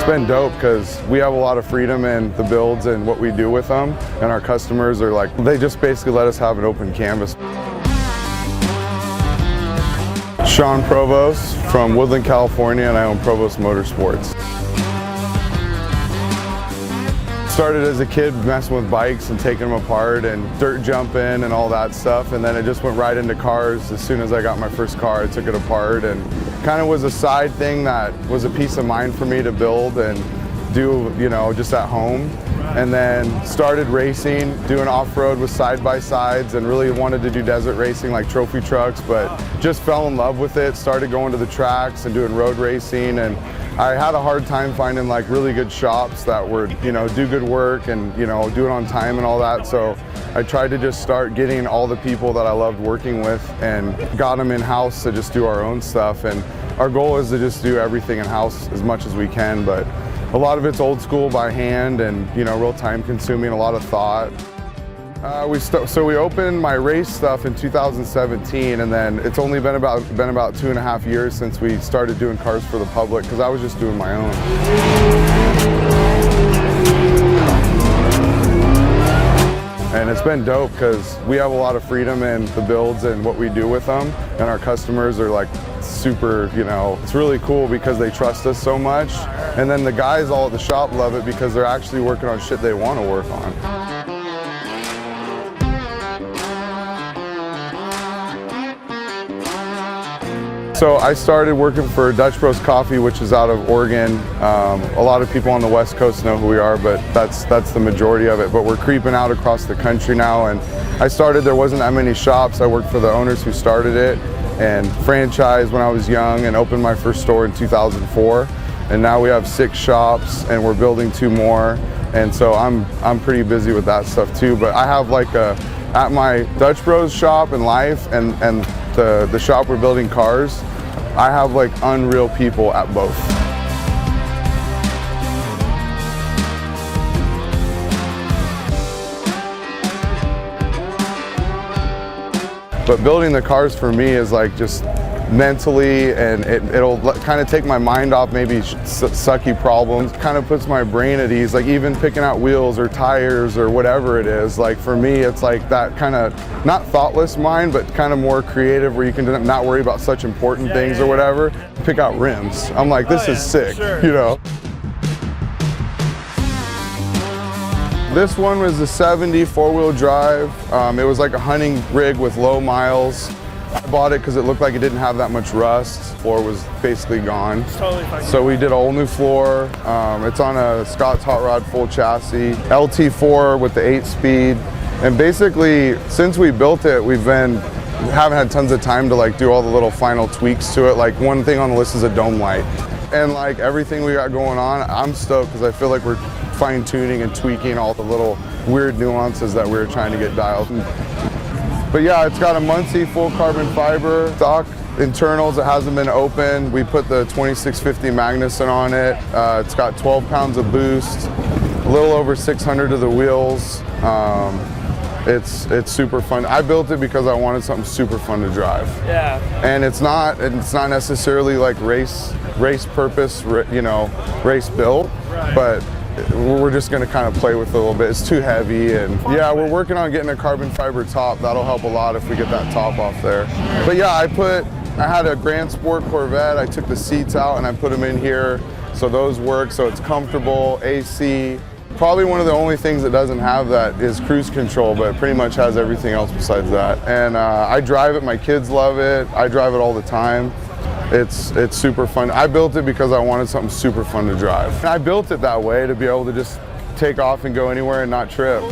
been dope because we have a lot of freedom in the builds and what we do with them, and our customers are like, they just basically let us have an open canvas. Sean Provost from Woodland, California, and I own Provost Motorsports. Started as a kid messing with bikes and taking them apart and dirt jumping and all that stuff, and then it just went right into cars. As soon as I got my first car, I took it apart, and kind of was a side thing that was a peace of mind for me to build and do, you know, just at home. And then started racing, doing off-road with side-by-sides, and really wanted to do desert racing like trophy trucks, but just fell in love with it, started going to the tracks and doing road racing, and I had a hard time finding like really good shops that would, you know, do good work and, you know, do it on time and all that. So I tried to just start getting all the people that I loved working with and got them in-house to just do our own stuff. And our goal is to just do everything in-house as much as we can, but a lot of it's old school by hand and, you know, real time consuming, a lot of thought. So we opened my race stuff in 2017, and then it's only been about 2.5 years since we started doing cars for the public, because I was just doing my own. And it's been dope because we have a lot of freedom in the builds and what we do with them, and our customers are like super, you know, it's really cool because they trust us so much. And then the guys all at the shop love it because they're actually working on shit they want to work on. So I started working for Dutch Bros Coffee, which is out of Oregon. A lot of people on the West Coast know who we are, but that's the majority of it. But we're creeping out across the country now, and I started, there wasn't that many shops. I worked for the owners who started it and franchised when I was young and opened my first store in 2004. And now we have 6 shops and we're building 2 more. And so I'm pretty busy with that stuff too. But I have like at my Dutch Bros shop in life and the shop we're building cars, I have like unreal people at both. But building the cars for me is like just mentally, and it'll kind of take my mind off maybe sucky problems, kind of puts my brain at ease, like even picking out wheels or tires or whatever it is. Like for me, it's like that kind of, not thoughtless mind, but kind of more creative where you can not worry about such important things or whatever. Pick out rims. I'm like, this is sick, you know? This one was a 70 4-wheel drive. It was like a hunting rig with low miles. I bought it because it looked like it didn't have that much rust. The floor was basically gone. It's totally fine. So we did a whole new floor. It's on a Scott's Hot Rod full chassis, LT4 with the 8-speed. And basically, since we built it, haven't had tons of time to like do all the little final tweaks to it. Like one thing on the list is a dome light. And like everything we got going on, I'm stoked because I feel like we're fine-tuning and tweaking all the little weird nuances that we were trying to get dialed. But yeah, it's got a Muncie full carbon fiber stock internals. It hasn't been opened. We put the 2650 Magnuson on it. It's got 12 pounds of boost, a little over 600 of the wheels. It's super fun. I built it because I wanted something super fun to drive. Yeah. And it's not necessarily like race purpose, you know, race built, but we're just going to kind of play with it a little bit. It's too heavy, and yeah, we're working on getting a carbon fiber top. That'll help a lot if we get that top off there. But yeah, I had a Grand Sport Corvette. I took the seats out and I put them in here, so those work, so it's comfortable, AC. Probably one of the only things that doesn't have that is cruise control, but it pretty much has everything else besides that. And I drive it, my kids love it. I drive it all the time. It's super fun. I built it because I wanted something super fun to drive. And I built it that way to be able to just take off and go anywhere and not trip.